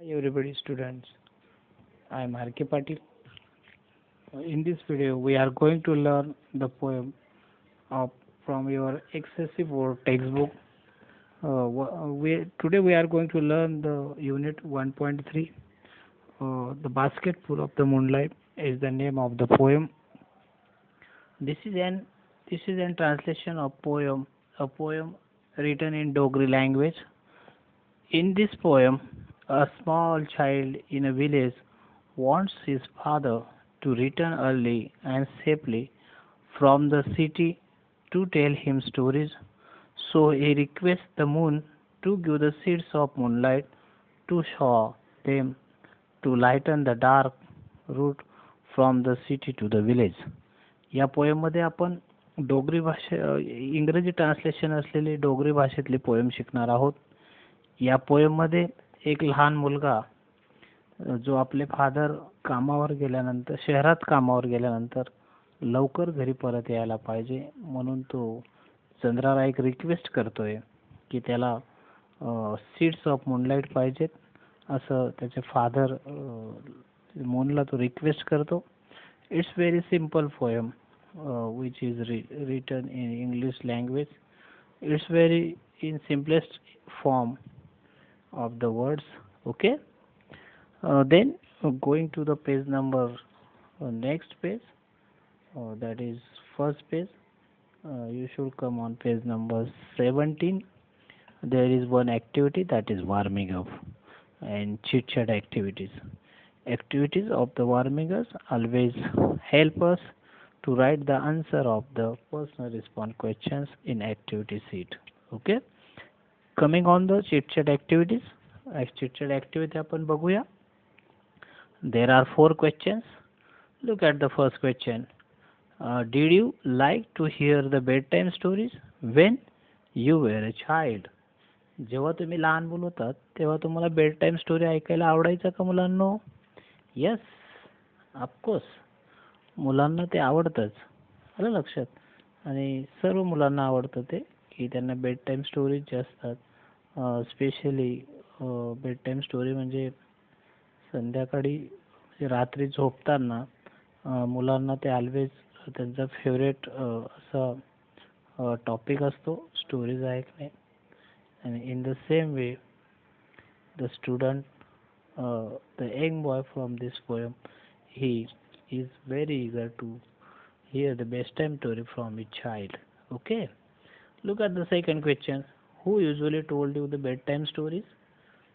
Hi everybody students, I am R.K. Patil. In this video we are going to learn the poem of, from your excessive word textbook. Today we are going to learn the unit 1.3. The basket full of the moonlight is the name of the poem. This is an translation of a poem written in Dogri language. In this poem, a small child in a village wants his father to return early and safely from the city to tell him stories. So he requests the moon to give the seeds of moonlight to show them to lighten the dark route from the city to the village. या पोएममध्ये आपण डोगरी इंग्रजी translation असलेली डोगरी भाषेतली poem शिकणार आहोत. या पोएममध्ये एक लहान मुलगा जो आपले फादर कामावर गेल्यानंतर शहरात कामावर गेल्यानंतर लवकर घरी परत यायला पाहिजे म्हणून तो चंद्राला एक रिक्वेस्ट करतोय की त्याला सीड्स ऑफ मूनलाईट पाहिजेत असं त्याचे फादर मूनला तो रिक्वेस्ट करतो. It's very simple poem which is written in English language. It's very in simplest form of the words. Okay. Then going to the page number next page, that is first page. You should come on page number 17. There is one activity, that is warming up and chit chat activities. Activities of the warming up always help us to write the answer of the personal response questions in activity sheet. Okay. Coming on the chit chat activities. Chit chat activity आपण बघूया. There are 4 questions. Look at the first question. Did you like to hear the bedtime stories when you were a child? जेव्हा तुम्ही लहान मुल होतात तेव्हा तुम्हाला bed time story ऐकायला आवडायचं का मुलांनो? Yes, of course. मुलांना ते आवडतंच. आलं लक्षात? आणि सर्व मुलांना आवडतं ते की त्यांना बेड टाइम स्टोरीज जे असतात, स्पेशली बेड टाइम स्टोरी म्हणजे संध्याकाळी रात्री झोपताना मुलांना ते ऑलवेज त्यांचा फेवरेट असा टॉपिक असतो स्टोरीज ऐकणे. आणि in the same way the student, the young boy from this poem, he is very eager to hear the bedtime story from his child. Okay. Look at the second question. Who usually told you the bedtime stories?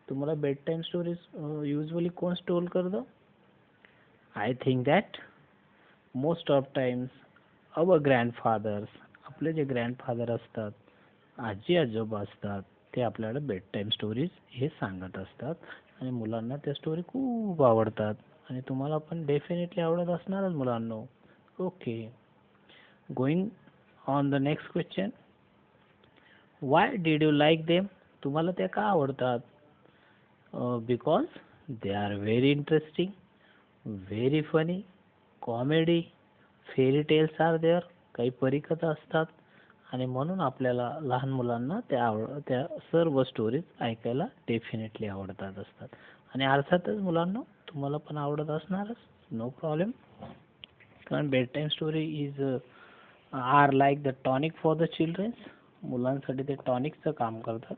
तुम्हाला bedtime stories usually कोण toll करतं? I think that most of times our grandfathers, आपले जे grandfather असतात, आजी आजोबा असतात, ते आपल्याला बेड टाइम स्टोरीज हे सांगत असतात आणि मुलांना त्या स्टोरी खूप आवडतात आणि तुम्हाला पण डेफिनेटली आवडत असणारच मुलांनो. Okay. Going on the next question. Why did you like them? तुम्हाला त्या का आवडतात? Because they are very interesting, very funny, comedy, fairy tales are there, काही परीकथा असतात आणि म्हणून आपल्याला लहान मुलांना त्या सर्व स्टोरीज ऐकायला डेफिनेटली आवडतात असतात. आणि अर्थातच मुलांना तुम्हाला पण आवडत असणारच, नो प्रॉब्लेम. कारण bedtime story is are like the tonic for the childrens. मुलांसाठी ते टॉनिकचं काम करतात.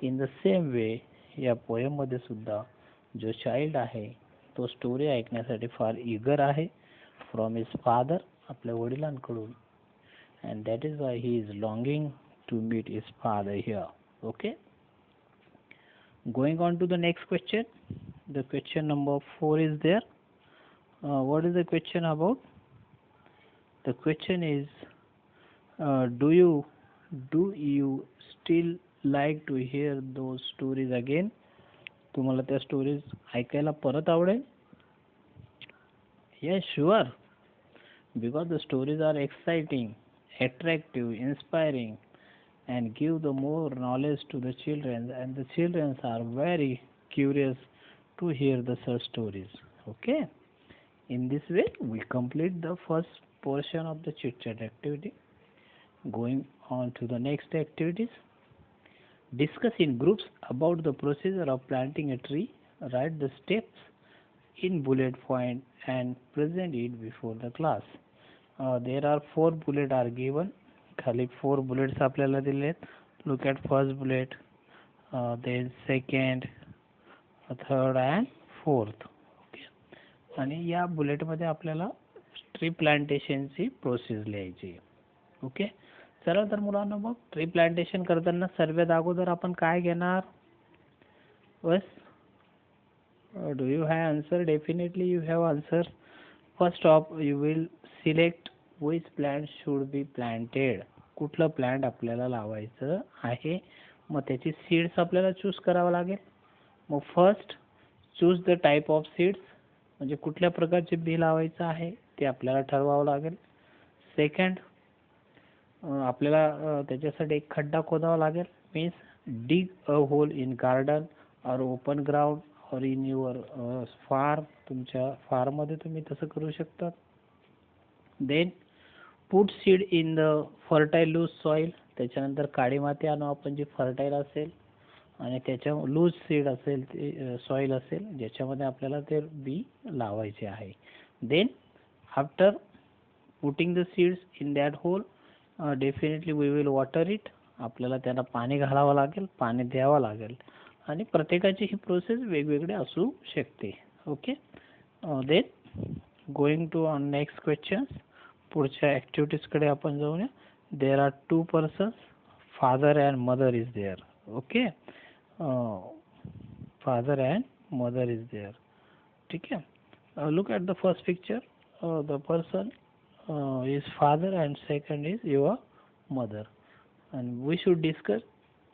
इन द सेम वे या पोएममध्ये सुद्धा जो चाइल्ड आहे तो स्टोरी ऐकण्यासाठी फार इगर आहे फ्रॉम हिज फादर, आपल्या वडिलांकडून. And that is why he is longing to meet his father here. Okay. Going on to the next question. The question number 4 is there. What is the question about? The question is, do you still like to hear those stories again? तुम्हाला त्या stories ऐकायला परत आवडेल? Yes, sure. Because the stories are exciting, attractive, inspiring, and give the more knowledge to the children, and the children are very curious to hear the such stories. Okay. In this way we complete the first portion of the chit chat activity. Going on to the next activities. Discuss in groups about the procedure of planting a tree write the steps in bullet point and present it before the class. There are 4 bullets are given. खाली 4 bullets आपल्याला दिले आहेत. Look at first bullet, then second, third and fourth. Okay. आणि या bullet मध्ये आपल्याला tree प्लांटेशनची process लिहायची. Okay. चला तर मुलांना मग ट्री प्लांटेशन करताना सर्वात अगोदर आपण काय घेणार? बस do you have answer? Definitely you have answer. First off you will select which plant should be planted. कुठलं प्लांट आपल्याला लावायचं आहे. मग त्याची सीड्स आपल्याला चूज करावं लागेल. मग first choose the type of seeds, म्हणजे कुठल्या प्रकारचे बी लावायचं आहे ते आपल्याला ठरवावं लागेल. सेकंड आपल्याला त्याच्यासाठी एक खड्डा खोदावा लागेल. Means dig a hole in garden or open ground or in your farm. तुमच्या फार्म मध्ये तुम्ही तसं करू शकता. Then put seed in the fertile loose soil. त्याच्यानंतर काळी माती आणू आपण जी फर्टाईल असेल आणि त्याच्या लूज सीड असेल ते सॉइल असेल ज्याच्यामध्ये आपल्याला ते बी लावायचे आहे. Then after putting the seeds in that hole definitely we will water it. आपल्याला त्यांना पाणी घालावं लागेल, पाणी द्यावं लागेल आणि प्रत्येकाची ही प्रोसेस वेगवेगळी असू शकते. Okay. Then going to on next question. पुढच्या ॲक्टिव्हिटीज कडे आपण जाऊया. There are 2 persons, father and mother is there. Okay. Father and mother is there. ठीक आहे. Look at the first picture. The person is father and second is your mother, and we should discuss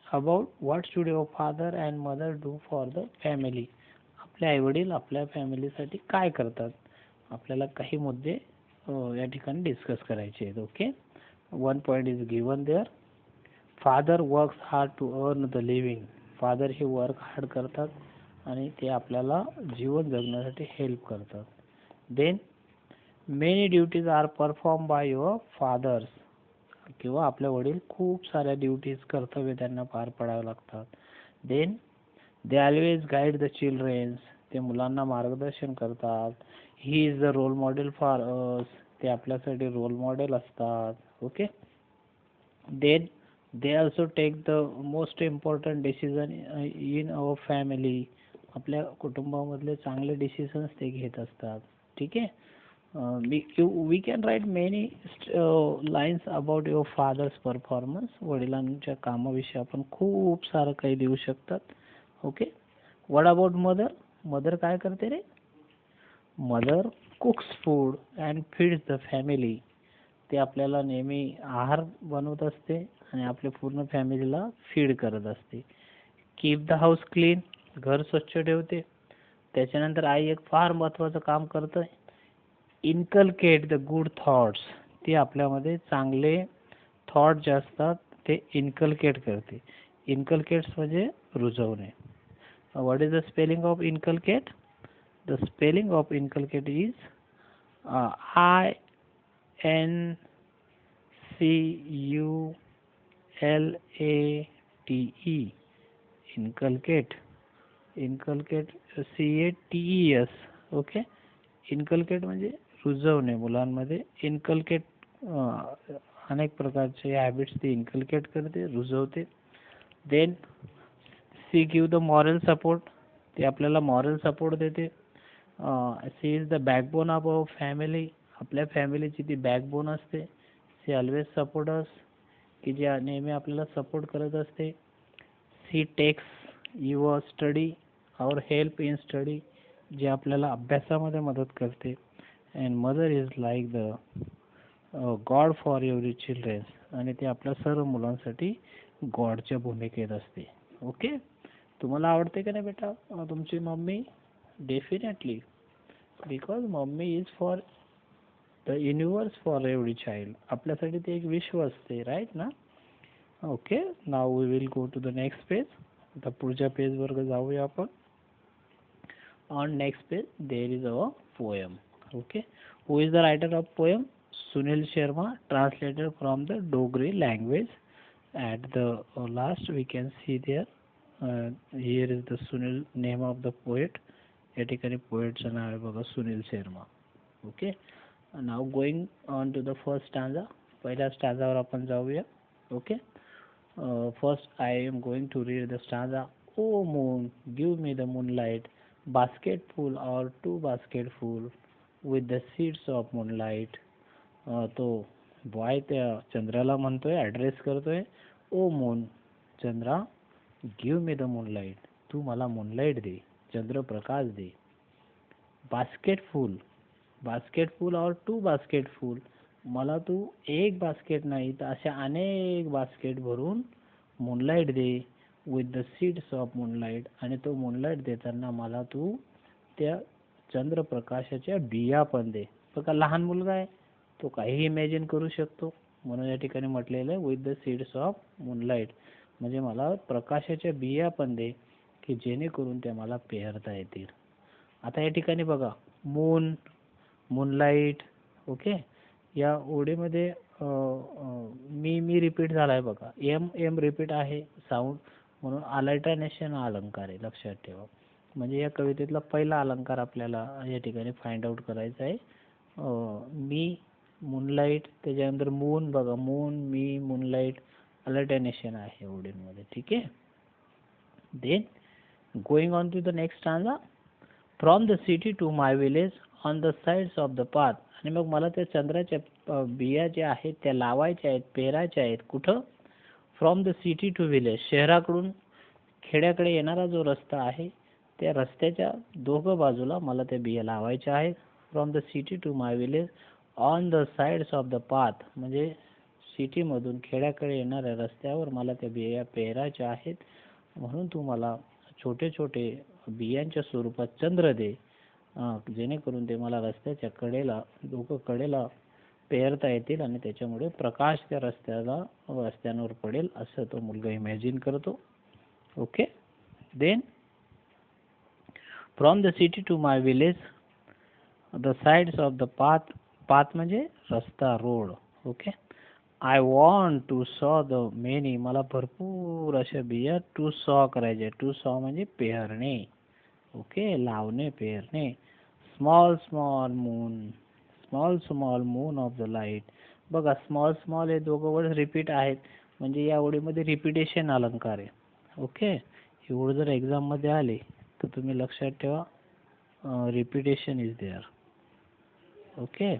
about what should your father and mother do for the family. आपले आई वडील आपल्या family साठी काय करतात, आपल्याला काही मुद्दे या ठिकाणी डिस्कस करायचे आहेत. Okay. 1 point is given there. Father works hard to earn the living. Father हे वर्क हार्ड करतात आणि ते आपल्याला जीवन जगण्यासाठी हेल्प करतात. Then many duties are perform by your fathers. किंवा आपले वडील खूप साऱ्या ड्युटीज कर्तव्य त्यांना पार पाडावे लागतात. Then they always guide the childrens. ते मुलांना मार्गदर्शन करतात. He is the role model for us. ते आपल्यासाठी रोल मॉडेल असतात. Okay. Then they also take the most important decision in our family. आपल्या कुटुंबामधले चांगले डिसिजन्स ते घेत असतात. ठीक आहे. we can write many lines about your father's performance. वडिलांच्या कामाविषयी आपण खूप सारं काही देऊ शकतात. Okay. what about mother? Mother काय करते रे? Mother cooks food and feeds the family. ते आपल्याला नेहमी आहार बनवत असते आणि आपल्या पूर्ण फॅमिलीला फीड करत असते. Keep the house clean. घर स्वच्छ ठेवते. त्याच्यानंतर आई एक फार महत्त्वाचं काम करते. Inculcate the good thoughts. ती आपल्यामध्ये चांगले थॉट जे असतात ते इनकलकेट करते. इनकलकेट्स म्हणजे रुजवणे. What is the spelling of inculcate? The spelling of inculcate is INCULATE. Inculcate. Inculcate CATES. Okay. Inculcate म्हणजे रुजवणे मुलांमध्ये. इनकलकेट अनेक प्रकारचे हॅबिट्स ती इनकलकेट करते, रुजवते. Then she give the moral support. ती आपल्याला मॉरल सपोर्ट देते. She is the backbone of our family. आपल्या फॅमिलीची ती बॅकबोन असते. She always support us. की जी नेहमी आपल्याला सपोर्ट करत असते. सी टेक्स युअर स्टडी और हेल्प इन स्टडी. जे आपल्याला अभ्यासामध्ये मदत करते. And mother is like the god for every children. आणि ते आपल्या सर्व मुलांसाठी गॉडच्या भूमिकेत असते. ओके. तुम्हाला आवडते का नाही बेटा तुमची mummy? Definitely. Because mummy is for the universe for every child. आपल्यासाठी ते एक विश्व असते. राईट ना? Okay. Now we will go to the next page. आता पुढच्या पेजवर जाऊया आपण. On next page there is a poem. Okay. Who is the writer of poem? Sunil Sharma, translated from the Dogri language. At the last we can see there here is the Sunil name of the poet. या ठिकाणी पोएटचं नाव आहे बघा Sunil Sharma. Okay. Now going on to the first stanza. पहिल्या स्टँजावर आपण जाऊया. Okay. First I am going to read the stanza. O moon give me the moonlight, basketful or 2 basketful with the seeds of moonlight. तो boy त्या चंद्राला म्हणतोय, address करतोय, O moon चंद्रा, गिव्ह मी द मूनलाईट, तू मला moonlight they, Chandraprakash they. बास्केटफुल, बास्केटफुल or 2 बास्केटफुल, मला तू एक basket नाही तर अशा अनेक बास्केट भरून moonlight they. With the seeds of moonlight, आणि तो मूनलाईट देताना मला तू त्या चंद्रप्रकाशाच्या बिया पण दे. बघा लहान मुलगा आहे, तो काहीही इमॅजिन करू शकतो, म्हणून या ठिकाणी म्हटलेलं आहे with the seeds of moonlight, म्हणजे मला प्रकाशाच्या बिया पण दे की जेणेकरून त्या मला पेरता येतील. आता या ठिकाणी बघा मून, मूनलाईट. ओके. या ओळीमध्ये मी रिपीट झालाय बघा, एम रिपीट आहे साऊंड, म्हणून अल्टरनेशन हा अलंकार आहे, लक्षात ठेवा. म्हणजे या कवितेतला पहिला अलंकार आपल्याला या ठिकाणी फाइंड आउट करायचा आहे. मी, मूनलाईट, त्याच्यानंतर मून. बघा मून, मी, मूनलाईट, अल्टरनेशन आहे ओळींमध्ये. ठीक आहे. Then going on to the next stanza. From the city to my village on the sides of the path. आणि मग मला त्या चंद्राच्या बिया ज्या आहेत त्या लावायच्या आहेत, पेरायच्या आहेत. कुठं? From the city to village, शहराकडून खेड्याकडे येणारा जो रस्ता आहे त्या रस्त्याच्या दोघं बाजूला मला त्या बिया लावायच्या आहेत. From the city to my village on the sides of the path, म्हणजे सिटीमधून खेड्याकडे येणाऱ्या रस्त्यावर मला त्या बिया पेरायच्या आहेत, म्हणून तू मला छोटे छोटे बियांच्या स्वरूपात चंद्र दे, जेणेकरून ते मला रस्त्याच्या कडेला, दोघं कडेला पेरता येतील आणि त्याच्यामुळे प्रकाश त्या रस्त्यांवर पडेल, असं तो मुलगा इमॅजिन करतो. Okay. Then from the city to my village the sides of the path, path म्हणजे रस्ता, road. Okay. I want to saw the many, मला भरपूर अशा बिया टू सॉ करायचे. टू सॉ म्हणजे पेरणे. ओके, लावणे, पेरणे. Small small moon, small small moon of the light. बघा स्मॉल स्मॉल हे दोघं वर्ड रिपीट आहेत, म्हणजे या ओळीमध्ये रिपिटेशन अलंकार आहे. ओके. ही ओळ जर एक्झाममध्ये आली तर तुम्ही लक्षात ठेवा, repetition is there. Okay.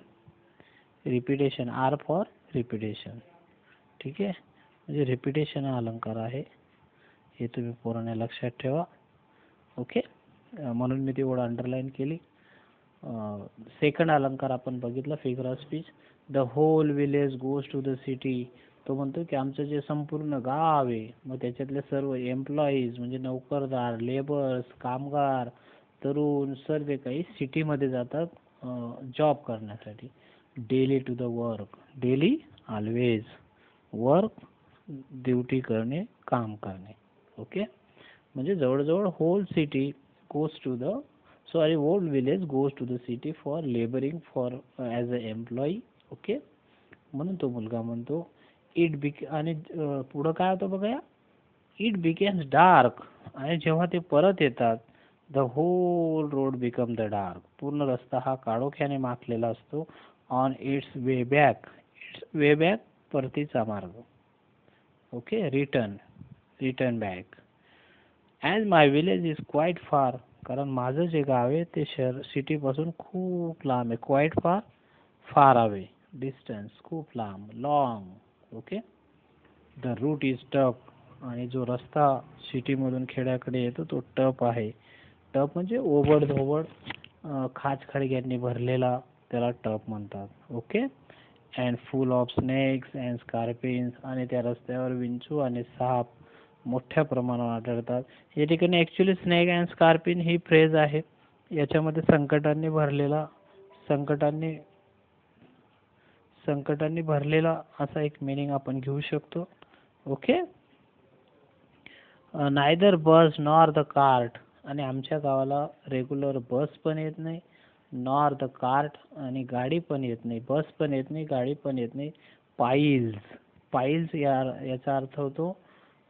Repetition, R for repetition. ठीक आहे, म्हणजे रिपिटेशन हा अलंकार आहे, हे तुम्ही पूर्ण लक्षात ठेवा. ओके. म्हणून मी ती ओळ अंडरलाईन केली. सेकंड अलंकार आपण बघितला, figure of speech. The whole village goes to the city. तो म्हणतो की आमचं जे संपूर्ण गाव आहे, मग त्याच्यातले सर्व एम्प्लॉईज म्हणजे नोकरदार, लेबर्स, कामगार, तरुण, सर्व काही सिटीमध्ये जातात जॉब करण्यासाठी. Daily to the work, daily always, work duty करणे, काम करणे. ओके. म्हणजे जवळजवळ whole city goes to the whole village goes to the city for laboring for as a employee. Okay. म्हणून तो मुलगा म्हणतो आणि पुढं काय होतं बघा, या इट बिकेम्स डार्क, आणि जेव्हा ते परत येतात the whole road become the dark, पूर्ण रस्ता हा काळोख्याने माखलेला असतो. On its way back, its way back परतीचा मार्ग. Okay. Return back. As my village is quite far, कारण माझं जे गाव आहे ते सिटीपासून खूप लांब आहे. क्वाईट फार, फार अवे, डिस्टन्स, खूप लांब, long. Okay. The route is tough, आणि जो रस्ता सिटीमधून खेड्याकडे येतो तो टफ आहे. टफ म्हणजे ओबड धोबड, खाचखळग्यांनी भरलेला, त्याला टफ म्हणतात. Okay. And full of snakes and scorpions, आणि त्या रस्त्यावर विंचू आणि साप मोठ्या प्रमाणावर आढळतात. या ठिकाणी actually snake and scorpion he phrase आहे, याच्यामध्ये संकटांनी भरलेला असा एक मिनिंग आपण घेऊ शकतो. Okay. Neither bus nor the cart, आणि आमच्या गावाला रेग्युलर बस पण येत नाही, नॉर द कार्ट, आणि गाडी पण येत नाही, बस पण येत नाही, गाडी पण येत नाही. पाईल्स, पाईल्स याचा अर्थ होतो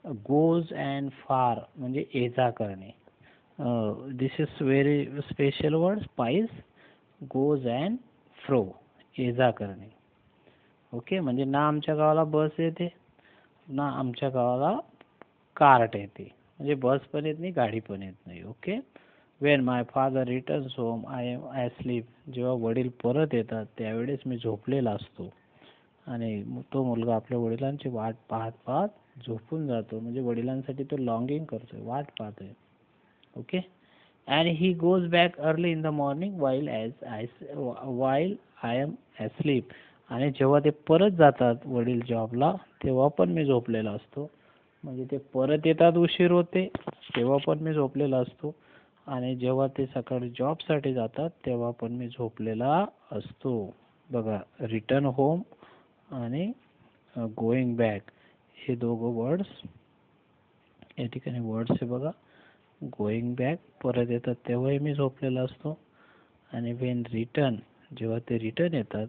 गोज अँड फार म्हणजे ये जा करणे. This is very special word. Spice goes and fro, ये जा करणे. ओके, म्हणजे ना आमच्या गावाला बस येते ना आमच्या गावाला कार्ट येते. म्हणजे बस पण येत नाही, गाडी पण येत नाही. Okay. When my father returns home I am asleep. जेव्हा वडील परत येतात त्यावेळेस मी झोपलेला असतो. आणि तो मुलगा आपल्या वडिलांची वाट पाहत पाहत झोपून जातो. म्हणजे वडिलांसाठी तो लॉंगिंग करतोय, वाट पाहतोय. Okay. And he goes back early in the morning while I am asleep. आणि जेव्हा ते परत जातात वडील जॉबला तेव्हा पण मी झोपलेला असतो. म्हणजे ते परत येतात उशीर होते तेव्हा पण मी झोपलेला असतो. आणि जेव्हा ते सकाळी जॉबसाठी जातात तेव्हा पण मी झोपलेला असतो. बघा, रिटर्न होम आणि गोईंग बॅक हे दोघं वर्ड्स या ठिकाणी वर्ड्स आहे. बघा, गोईंग बॅक परत येतात तेव्हाही मी झोपलेला असतो. आणि वेन रिटर्न जेव्हा ते रिटर्न येतात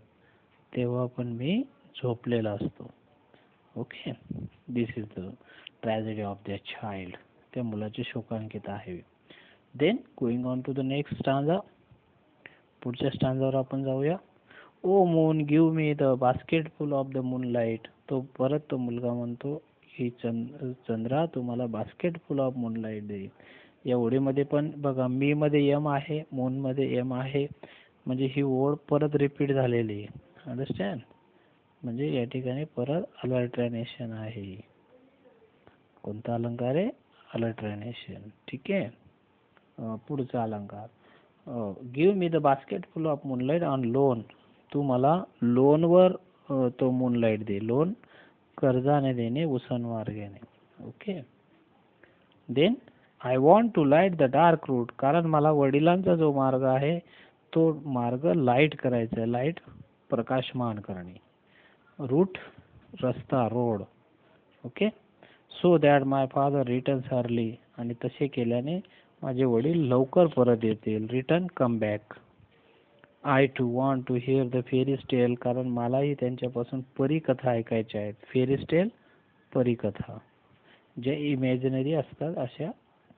तेव्हा पण मी झोपलेला असतो. Okay. This is the tragedy of the child. त्या मुलाची शोकांकिता आहे. Then going on to the next stanza. पुढच्या स्टांजावर आपण जाऊया. O moon give me the basket full of the moonlight. तो मुलगा म्हणतो की चंद्रा तुम्हाला बास्केट फुल ऑफ मूनलाईट देईल. या ओळीमध्ये पण बघा, मी मध्ये एम आहे, मून मध्ये एम आहे. म्हणजे ही ओळ परत रिपीट झालेली आहे. अंडरस्टँड. म्हणजे या ठिकाणी परत अल्टरनेशन आहे. कोणता अलंकार आहे? अल्टरनेशन. ठीक आहे. पुढचा अलंकार, give me the basket full of moonlight on loan. तू मला लोनवर तो मूनलाईट दे. लोन कर्जाने देणे, उसनवार घेणे. Okay. Then I want to light the dark route. कारण मला वडिलांचा जो मार्ग आहे तो मार्ग लाईट करायचा आहे. लाईट प्रकाशमान करणे. रूट रस्ता, road. Okay. So that my father returns early. आणि तसे केल्याने माझे वडील लवकर परत येतील. Return, come back. I too want to hear the fairies tale. कारण मलाही त्यांच्यापासून परीकथा ऐकायच्या आहेत. फेरीज टेल, परीकथा. जे इमॅजिनरी असतात अशा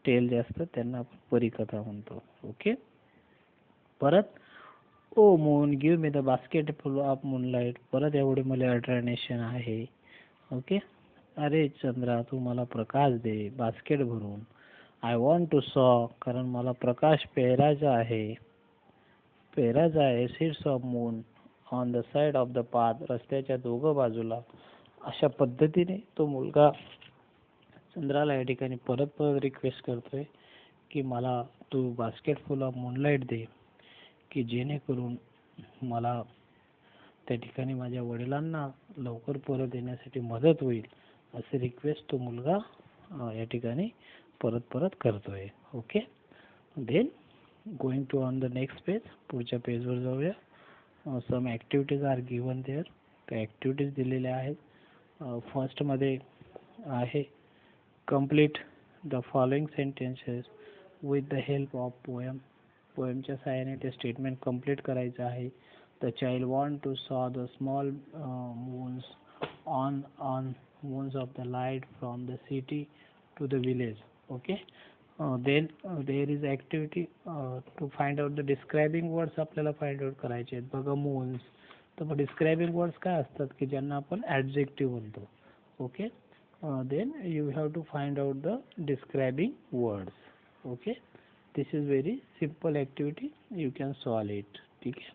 टेल जे असतात त्यांना आपण परीकथा म्हणतो. ओके. परत, O moon give me the basket full of moonlight. परत एवढे मला अल्टरनेशन आहे. ओके. अरे चंद्रा तू मला प्रकाश दे, बास्केट भरून. आय वॉन्ट टू सॉ. कारण मला प्रकाश पेरायचा आहे. Seeds of moon on the side of the path. रस्त्याच्या दोघं बाजूला. अशा पद्धतीने तो मुलगा चंद्राला या ठिकाणी परत परत रिक्वेस्ट करतोय की मला तू बास्केट फुल ऑफ मूनलाईट दे, की जेणेकरून मला त्या ठिकाणी माझ्या वडिलांना लवकर परत येण्यासाठी मदत होईल. असे रिक्वेस्ट तो मुलगा या ठिकाणी परत परत करतोय. Okay. Then going to on the next page. पुढच्या पेजवर जाऊया. Some activities are given there. त्या ॲक्टिव्हिटीज दिलेल्या आहेत. फर्स्टमध्ये आहे complete the following sentences with the help of poem. पोएमच्या सहाय्याने ते स्टेटमेंट कंप्लीट करायचं आहे. The child want to saw the small moons on moons of the light from the city to the village. Okay. Then there is activity to find out the describing words. आपल्याला find out करायचे आहेत. बघा, moons तर describing words काय असतात की ज्यांना आपण ॲडजेक्टिव्ह म्हणतो. Okay. Then you have to find out the describing words. Okay. This is very simple activity. You can solve it. ठीक आहे.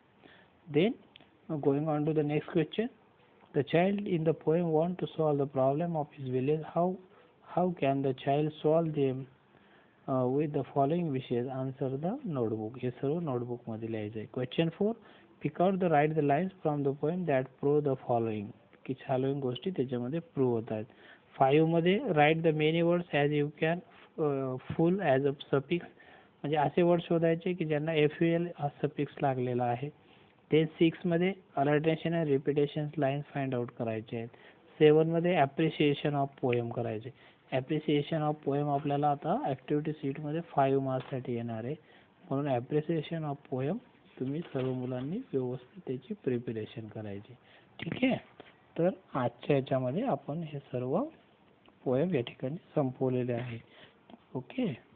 Then going on to the next question. The child in the poem want to solve the problem of his village. How can the child solve them? With the following wishes answer the notebook. हे सर्व notebook मध्ये लिहायचं आहे. Question 4. Pick out the write the lines from the poem that prove the following. की following गोष्टी त्याच्यामध्ये prove होत आहेत. 5 मध्ये write the many words as you can full as a suffix. म्हणजे असे वर्ड शोधायचे की ज्यांना ful हा सफिक्स लागलेला आहे. ते 6 मध्ये अल्टरनेशन आणि रिपिटेशन लाईन्स फाइंड आउट करायचे आहेत. 7 मध्ये ॲप्रिसिएशन ऑफ पोएम करायचे. ॲप्रिसिएशन ऑफ पोएम आपल्याला आता ॲक्टिव्हिटी सीटमध्ये 5 मार्क्ससाठी येणार आहे. म्हणून ॲप्रिसिएशन ऑफ पोएम तुम्ही सर्व मुलांनी व्यवस्थित त्याची प्रिपरेशन करायची. ठीक आहे. तर आजच्या याच्यामध्ये आपण हे सर्व पोएम या ठिकाणी संपवलेले आहे. ओके.